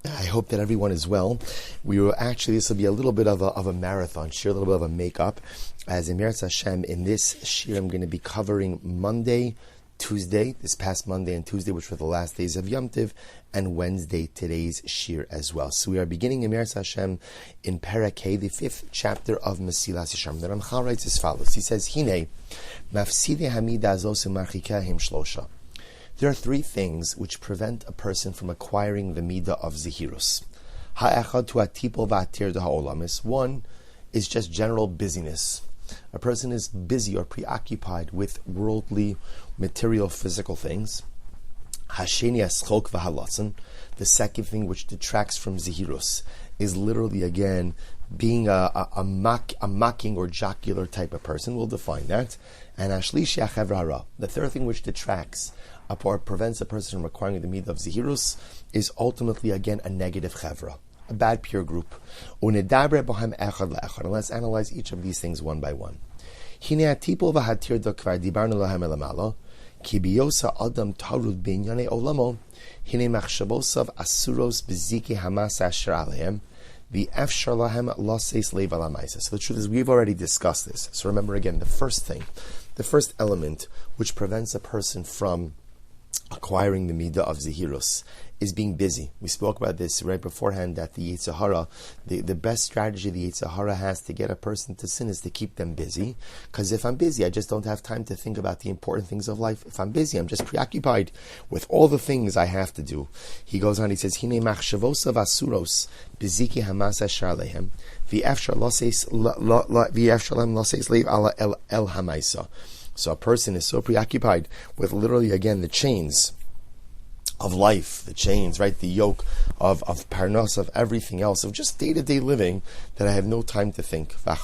I hope that everyone is well. This will be a little bit of a marathon, share a little bit of a makeup. As Emir Hashem, in this shir, I'm going to be covering Monday, Tuesday, this past Monday and Tuesday, which were the last days of Yom Tiv, and Wednesday, today's shir as well. So we are beginning Emir Hashem in Parakeh, the 5th chapter of Mesillas Yesharim. The Ramchal writes as follows. He says, Hine, mafside hamida azos u'marchikahim shlosha. There are three things which prevent a person from acquiring the midah of zehirus. Ha'echad tu'atipol va'atir ha'olamis. One is just general busyness. A person is busy or preoccupied with worldly, material, physical things. Hasheni aschok v'halatzen. The second thing which detracts from zehirus is literally, again, being a mocking or jocular type of person. We'll define that. And ashlishi achevrara. The third thing which detracts or prevents a person from acquiring the midah of zehirus is ultimately, again, a negative chevra, a bad peer group. And let's analyze each of these things one by one. So the truth is, we've already discussed this. So remember again, the first element which prevents a person from acquiring the midah of zehirus is being busy. We spoke about this right beforehand, that the Yetzer Hara, the best strategy the Yetzer Hara has to get a person to sin is to keep them busy. Because if I'm busy, I just don't have time to think about the important things of life. If I'm busy, I'm just preoccupied with all the things I have to do. He goes on, he says, Hine machshavosav asuros beziki hamas ashar lehem v'efshar loses leiv ala el hamaisa. So a person is so preoccupied with literally, again, the chains of life, the chains, right, the yoke of parnos, of everything else, of just day-to-day living, that I have no time to think. So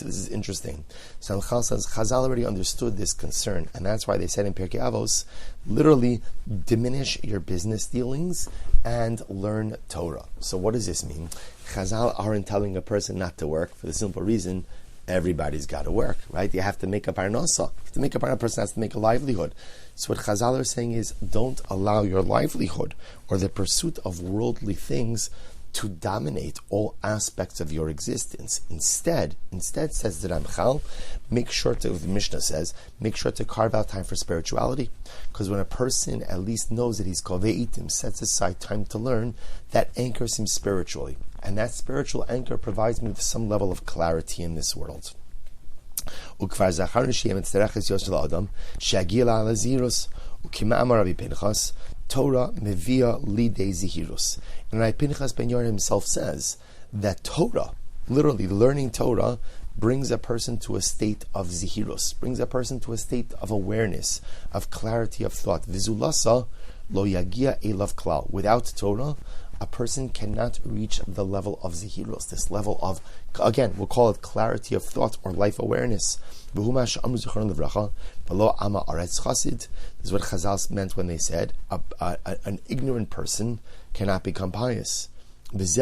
this is interesting. So Chazal already understood this concern, and that's why they said in Pirkei Avos, literally, diminish your business dealings and learn Torah. So what does this mean? Chazal aren't telling a person not to work for the simple reason everybody's got to work, right? You have to make a parnasa. A person has to make a livelihood. So what Chazal are saying is, don't allow your livelihood or the pursuit of worldly things to dominate all aspects of your existence. Instead, says the Ramchal, the Mishnah says, make sure to carve out time for spirituality. Because when a person at least knows that he's koveitim, sets aside time to learn, that anchors him spiritually. And that spiritual anchor provides me with some level of clarity in this world. Torah mevia lidei zehirus. And Rabbi Pinchas ben Yair himself says that Torah, literally learning Torah, brings a person to a state of zehirus, brings a person to a state of awareness, of clarity of thought. Vizulasa lo yagia elav klal. Without Torah, a person cannot reach the level of zehirus, this level of, again, we'll call it clarity of thought or life awareness. This is what Chazal meant when they said an ignorant person cannot become pious. Because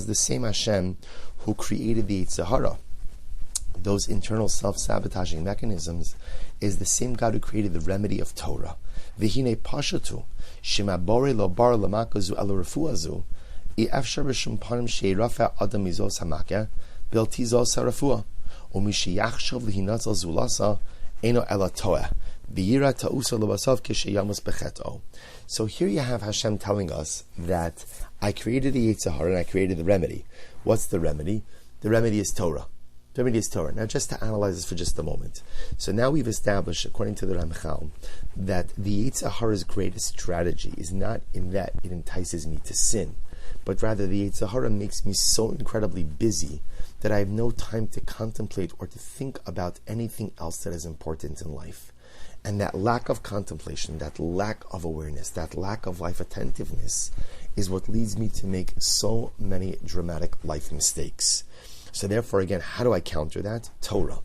the same Hashem who created the Yetzer Hara, those internal self-sabotaging mechanisms, is the same God who created the remedy of Torah. V'hine pashatu shema bore lo bar lamakazu elo refuazu ifshar b'shum panim sheirafa adam mizos hamaka beltizos harafua umishiyachshav l'hinatzal zulasa eno ela toeh v'yira ta'usa lobasav kisheyamus becheto. So here you have Hashem telling us that I created the Yetzer Hara and I created the remedy. What's the remedy? The remedy is Torah. The remedy is Torah. Now, just to analyze this for just a moment. So now we've established, according to the Ramchal, that the Yetzer Hara's greatest strategy is not in that it entices me to sin, but rather the Yetzer Hara makes me so incredibly busy that I have no time to contemplate or to think about anything else that is important in life. And that lack of contemplation, that lack of awareness, that lack of life attentiveness is what leads me to make so many dramatic life mistakes. So therefore, again, how do I counter that? Torah.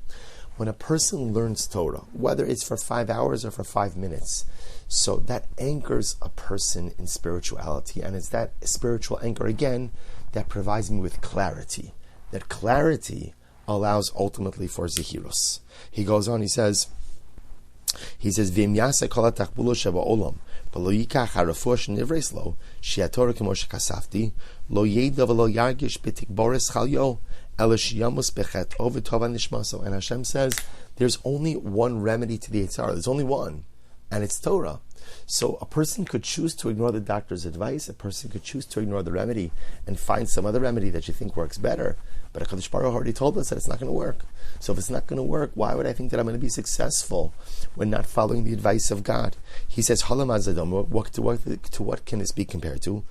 When a person learns Torah, whether it's for 5 hours or for 5 minutes, so that anchors a person in spirituality, and it's that spiritual anchor, again, that provides me with clarity. That clarity allows ultimately for zehirus. He goes on, he says, V'im yasa kol ha'tachbulo sheba'olam, v'lo yikach ha'refuah shenivreis lo, she'atorah k'mo shekasafti, lo yeda v'lo yargish b'tikboris chalyo, elish yamus bechet over tova nishmaso. And Hashem says, there's only one remedy to the Yetzer Hara. There's only one, and it's Torah. So a person could choose to ignore the doctor's advice, a person could choose to ignore the remedy and find some other remedy that you think works better. But HaKadosh Baruch Hu already told us that it's not going to work. So if it's not going to work, why would I think that I'm going to be successful when not following the advice of God? He says, to what can this be compared to?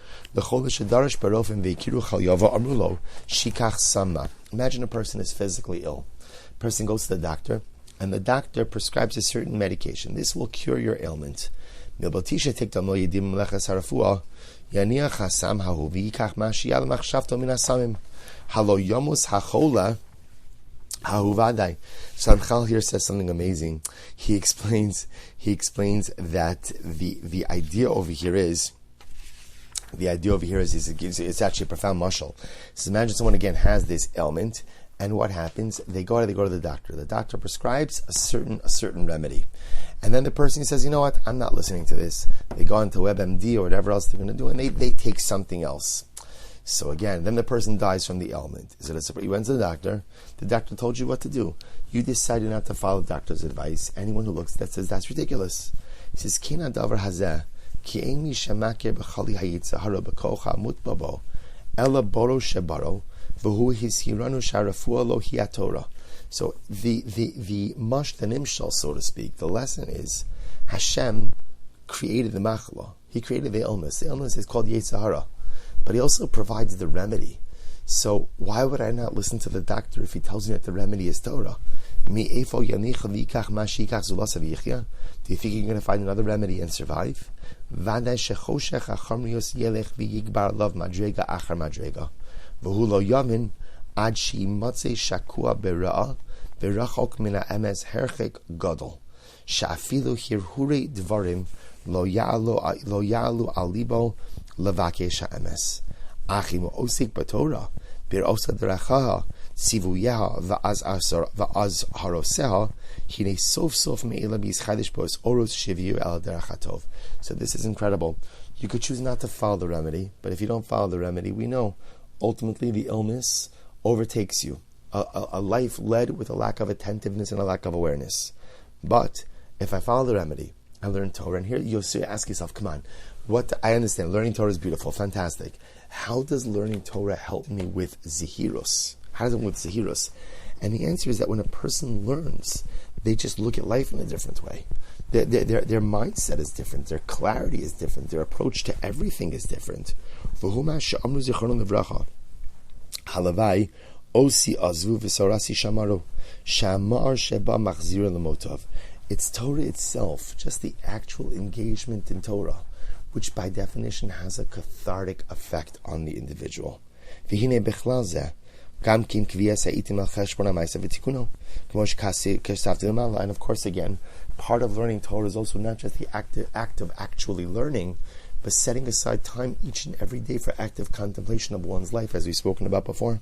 Imagine a person is physically ill. A person goes to the doctor, and the doctor prescribes a certain medication. This will cure your ailment. Halo Yomus Hachola Hahuvadai. Samchal here says something amazing. He explains that the idea over here is it's actually a profound mashal. So imagine someone again has this ailment, and what happens? They go to the doctor. The doctor prescribes a certain remedy. And then the person says, you know what, I'm not listening to this. They go into WebMD or whatever else they're going to do, and they take something else. So again, then the person dies from the ailment. You went to the doctor told you what to do. You decided not to follow the doctor's advice. Anyone who looks at that says, that's ridiculous. He says, Kina davar hazeh, ki emi shemakir b'chali hayitzah hara b'kocha mutbabo, ela boro shebaro, v'hu hishiranu sharafuah lo hiatorah. So the nimshal, so to speak, the lesson is, Hashem created the machla. He created the illness. The illness is called Yetzer Hara. But he also provides the remedy. So why would I not listen to the doctor if he tells me that the remedy is Torah? Do you think you're going to find another remedy and survive? Lavakesh ha'emes. Achim osik b'Torah, bir osa derachaha, sivuyeha va'az haroseha, hine sof me'ila b'yischadish bo'os oros shiviyu el derachatov. So this is incredible. You could choose not to follow the remedy, but if you don't follow the remedy, we know ultimately the illness overtakes you. A life led with a lack of attentiveness and a lack of awareness. But if I follow the remedy, I learn Torah, and here you'll ask yourself, come on, what I understand, learning Torah is beautiful, fantastic. How does learning Torah help me with zehirus? How does it help me with zehirus? And the answer is that when a person learns, they just look at life in a different way. Their mindset is different, their clarity is different, their approach to everything is different. Halavai osi azvu v'sorasi shamaru shamar sheba machzira lemotov. It's Torah itself, just the actual engagement in Torah, which by definition has a cathartic effect on the individual. And of course, again, part of learning Torah is also not just the act of actually learning, but setting aside time each and every day for active contemplation of one's life, as we've spoken about before.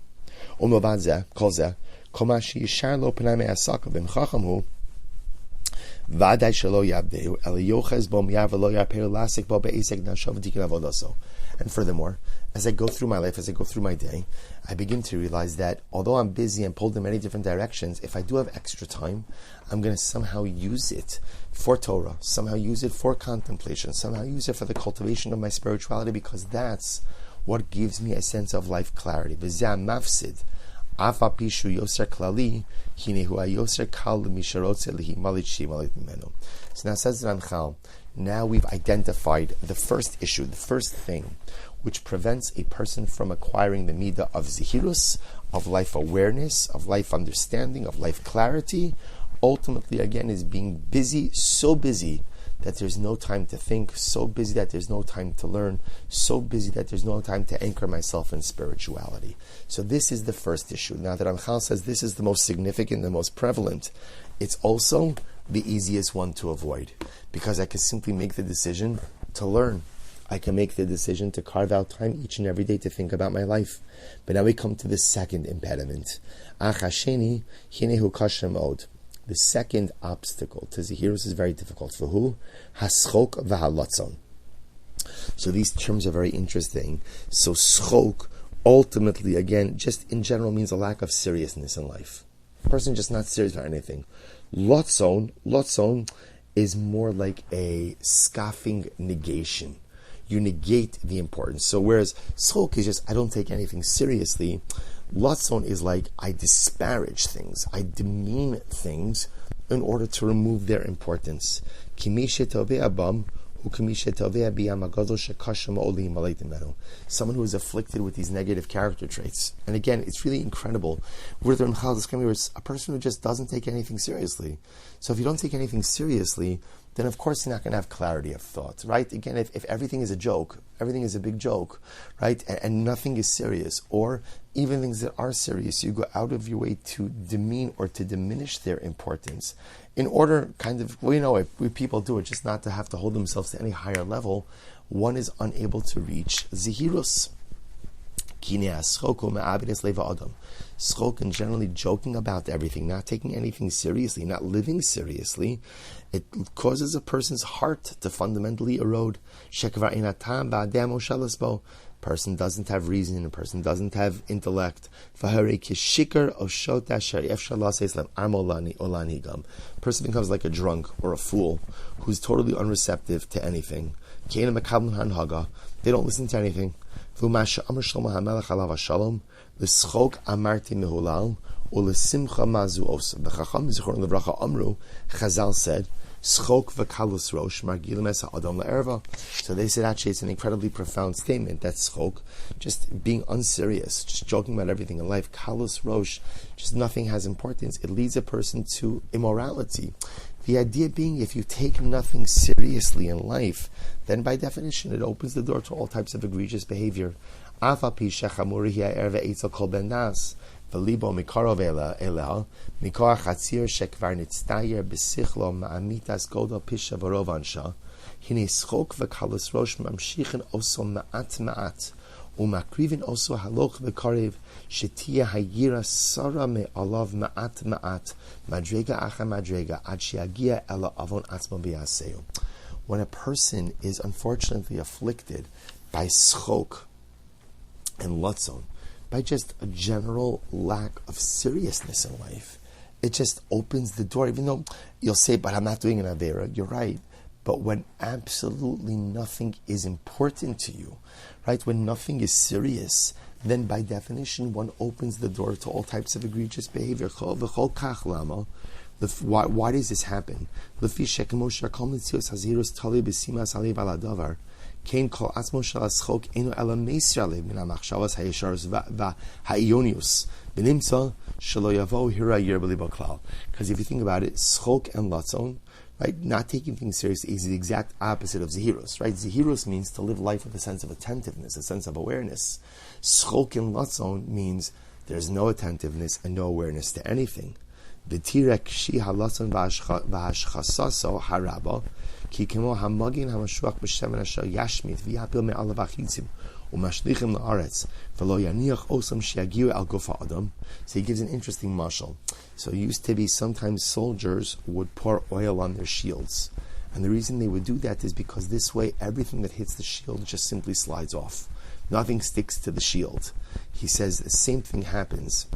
And furthermore, as I go through my life, as I go through my day, I begin to realize that although I'm busy and pulled in many different directions, if I do have extra time, I'm going to somehow use it for Torah, somehow use it for contemplation, somehow use it for the cultivation of my spirituality, because that's what gives me a sense of life clarity. Mafsid. So now says Ramchal, now we've identified the first issue, the first thing, which prevents a person from acquiring the midah of zihirus, of life awareness, of life understanding, of life clarity. Ultimately, again, is being busy, so busy that there's no time to think, so busy that there's no time to learn, so busy that there's no time to anchor myself in spirituality. So this is the first issue. Now that Ramchal says this is the most significant, the most prevalent, it's also the easiest one to avoid, because I can simply make the decision to learn. I can make the decision to carve out time each and every day to think about my life. But now we come to the second impediment. The second obstacle to Zehirus is very difficult. For who? Haschok v'halatzon. So these terms are very interesting. So schok, ultimately, again, just in general means a lack of seriousness in life. A person just not serious about anything. Lotzon is more like a scoffing negation. You negate the importance. So whereas schok is just, I don't take anything seriously, Lotzon is like, I disparage things, I demean things in order to remove their importance. Someone who is afflicted with these negative character traits. And again, it's really incredible. Where a person who just doesn't take anything seriously. So if you don't take anything seriously, then of course you're not going to have clarity of thought, right? Again, if everything is a joke, everything is a big joke, right? And nothing is serious, or even things that are serious, you go out of your way to demean or to diminish their importance in order if people do it, just not to have to hold themselves to any higher level, one is unable to reach Zehirus. Schok and generally joking about everything, not taking anything seriously, not living seriously, it causes a person's heart to fundamentally erode. Person doesn't have reason, a person doesn't have intellect. Person becomes like a drunk or a fool who's totally unreceptive to anything. They don't listen to anything. Chazal said, Schok v'kalus rosh margilim es ha'adam la'erva. So they said actually it's an incredibly profound statement. That's schok, just being unserious, just joking about everything in life. Kalus rosh, just nothing has importance. It leads a person to immorality. The idea being, if you take nothing seriously in life, then by definition it opens the door to all types of egregious behavior. Afapi shechamuri ha'erva eitzel kol ben nas. V'libo mikarov elel mikor chatzir shekvar nitztayer besichlo ma'amitas godo pisha v'rovansha hine schok v'kalos rosh mamshichen oso ma'at ma'at umakrivin oso haloch v'karev shetia hayira sara me'alav ma'at ma'at madrega acha madrega ad sheagia ela avon atzmo b'yaseu. When a person is unfortunately afflicted by schok and lotzon, by just a general lack of seriousness in life, it just opens the door. Even though you'll say, but I'm not doing an Avera, you're right. But when absolutely nothing is important to you, right? When nothing is serious, then by definition one opens the door to all types of egregious behavior. Why does this happen? Kain kol atzmo shel haschok eno ela meisir alev min hamachshavas hayesharos va'ayonius v'nimtza shelo yavo hira yer b'libo klal. Because if you think about it, schok and latzon, right, not taking things seriously is the exact opposite of zehirus, right? Zehirus means to live life with a sense of attentiveness, a sense of awareness. Schok and latzon means there's no attentiveness and no awareness to anything. V'tirek shi halatzon v'hashchasaso haraba ki kemo hamagin hamashuach b'shemen asher yashmit v'yapil me'alav achitzim u'mashlichim la'aretz v'lo yaniach osam sheyagiu al guf ha'adam. So he gives an interesting mashal. So it used to be sometimes soldiers would pour oil on their shields, and the reason they would do that is because this way everything that hits the shield just simply slides off. Nothing sticks to the shield. He says the same thing happens.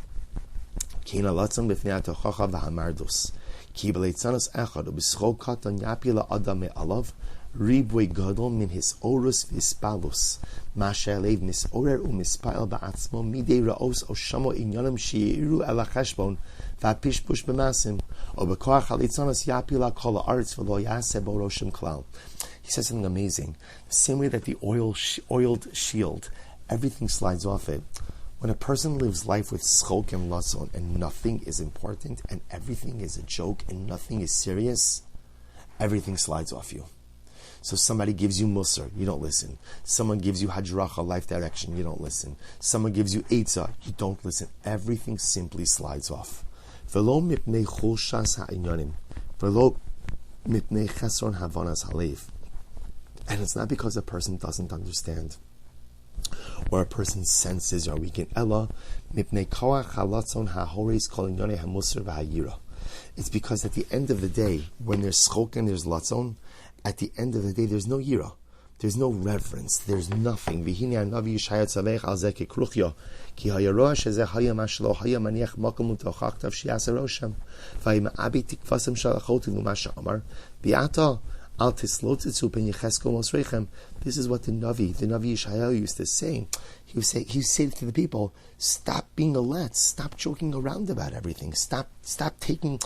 Kina latzon b'fnei ha'tochacha v'hamardus. Ki b'leitzanos echad u'b'schok katan yapila adam me'alav ribwei gadol min his orus v'hispalus masher lev misorer u'mispa'el ba'atzmo midei ra'os o shamo inyanim she'iru el ha'cheshbon v'apishpush b'masim u'b'koach ha'leitzanos yapila kol ha'aretz v'lo yaseh bo roshim klal. He says something amazing. The same way that the oiled shield, everything slides off it. When a person lives life with schok and latzon and nothing is important and everything is a joke and nothing is serious, everything slides off you. So somebody gives you musar, you don't listen. Someone gives you hadracha, life direction, you don't listen. Someone gives you eitzah, you don't listen. Everything simply slides off. V'lo mipnei choshas ha'inyanim, v'lo mipnei chesron havanas halev. And it's not because a person doesn't understand, or a person's senses are weakened. Ella mipnei koach halatzon ha'horeis kol inyane hamusar v'hayira. It's because at the end of the day, when there's schok and there's latzon, at the end of the day, there's no yira. There's no reverence. There's nothing. V'hine ha'navi yishaya tzavech al zeh kekruchya, ki ha'yaroa shezeh haya mashlo haya maniach makom u'tochachtav shi'asa rosham, v'hayim abi tikvasem shalachotu l'masha amar, v'ata al tislotetzu ben yechesko mosrechem. This is what the Navi Yishayahu used to say. He would say to the people, stop being a letz, stop joking around about everything, stop, you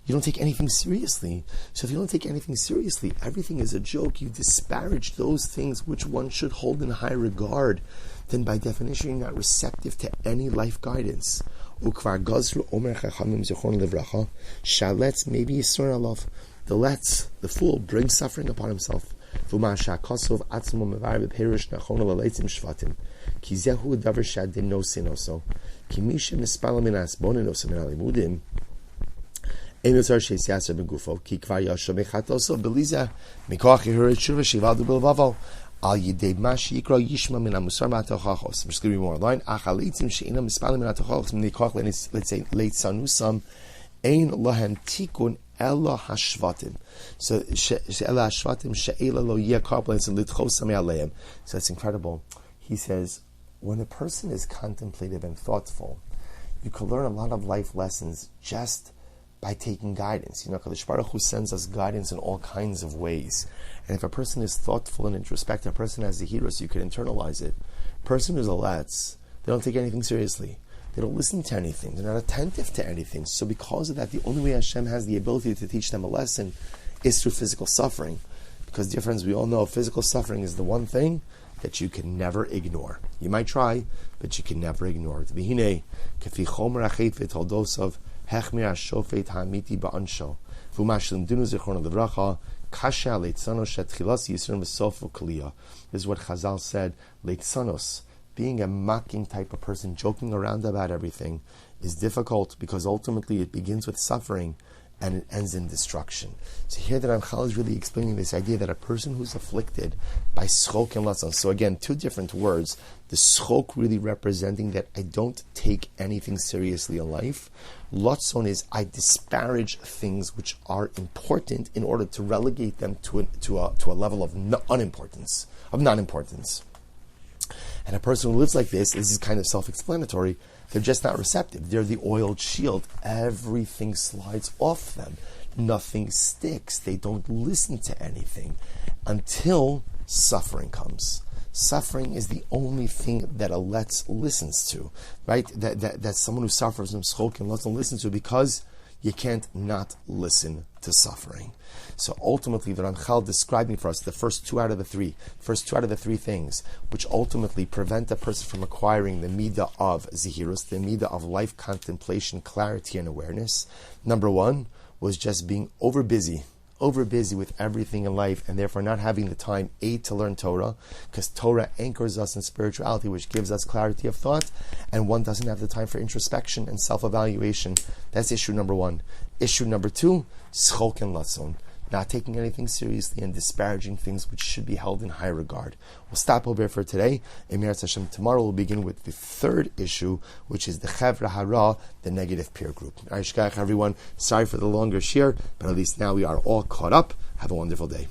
don't take anything seriously. So if you don't take anything seriously, everything is a joke, you disparage those things which one should hold in high regard, then by definition you're not receptive to any life guidance. Ukvar gazru omer chachamim zichron livracha, shaletz maybe yisron alav. The fool brings suffering upon himself. V'masha kosov atzmo mevar b'perish nachon l'leitzim shvatim. Ki zehu davar shadin no sinoso. Ki misha mispala min asbonin oso min alimudim. Ein yotzar sheis yaser begufo. Ki kvar yasho mechatoso beliza. Mikoach yihuret shuva shivadu bilvaval. Al yidei mash yikra yishma min amusar ma'atochachos. I'm just going to read more line. Ach aleitzim she'ina mispala min atochachos. Mikoach let's say leit sanusam. Ein lahem tikun Ella hashvatim. So Ella hashvatim she'ela lo yekaplan and litchosam aleim. So that's incredible. He says, when a person is contemplative and thoughtful, you can learn a lot of life lessons just by taking guidance. You know, Kadosh Baruch Hu sends us guidance in all kinds of ways. And if a person is thoughtful and introspective, a person has the hero, so you can internalize it. A person who's a letz, they don't take anything seriously. They don't listen to anything. They're not attentive to anything. So because of that, the only way Hashem has the ability to teach them a lesson is through physical suffering. Because, dear friends, we all know physical suffering is the one thing that you can never ignore. You might try, but you can never ignore it. V'hinei, kefi chomer achet v'toldosav, hechmir ha'shofet ha'amiti ba'ansho, v'umashlim dunu zichron levracha, kasha leitzanos shetchilas yisron v'sofu kaliya. This is what Chazal said, leitzanos, being a mocking type of person, joking around about everything, is difficult because ultimately it begins with suffering and it ends in destruction. So here the Ramchal is really explaining this idea that a person who's afflicted by schok and latzon. So again, two different words. The schok really representing that I don't take anything seriously in life. Latzon is I disparage things which are important in order to relegate them to a level of non-importance. And a person who lives like this is kind of self-explanatory. They're just not receptive. They're the oiled shield. Everything slides off them. Nothing sticks. They don't listen to anything until suffering comes. Suffering is the only thing that a letz listens to, right? That someone who suffers from schok and letz listens to, because you can't not listen to suffering. So ultimately, the Ramchal describing for us the first two out of the three things, which ultimately prevent a person from acquiring the midah of zihirus, the midah of life contemplation, clarity, and awareness. Number one was just being over busy with everything in life, and therefore not having the time, to learn Torah, because Torah anchors us in spirituality, which gives us clarity of thought, and one doesn't have the time for introspection and self-evaluation. That's issue number one. Issue number two, schok and latzon, not taking anything seriously and disparaging things which should be held in high regard. We'll stop over here for today. Emirat Hashem, tomorrow we'll begin with the third issue, which is the chevra hara, the negative peer group. Everyone, sorry for the longer shir, but at least now we are all caught up. Have a wonderful day.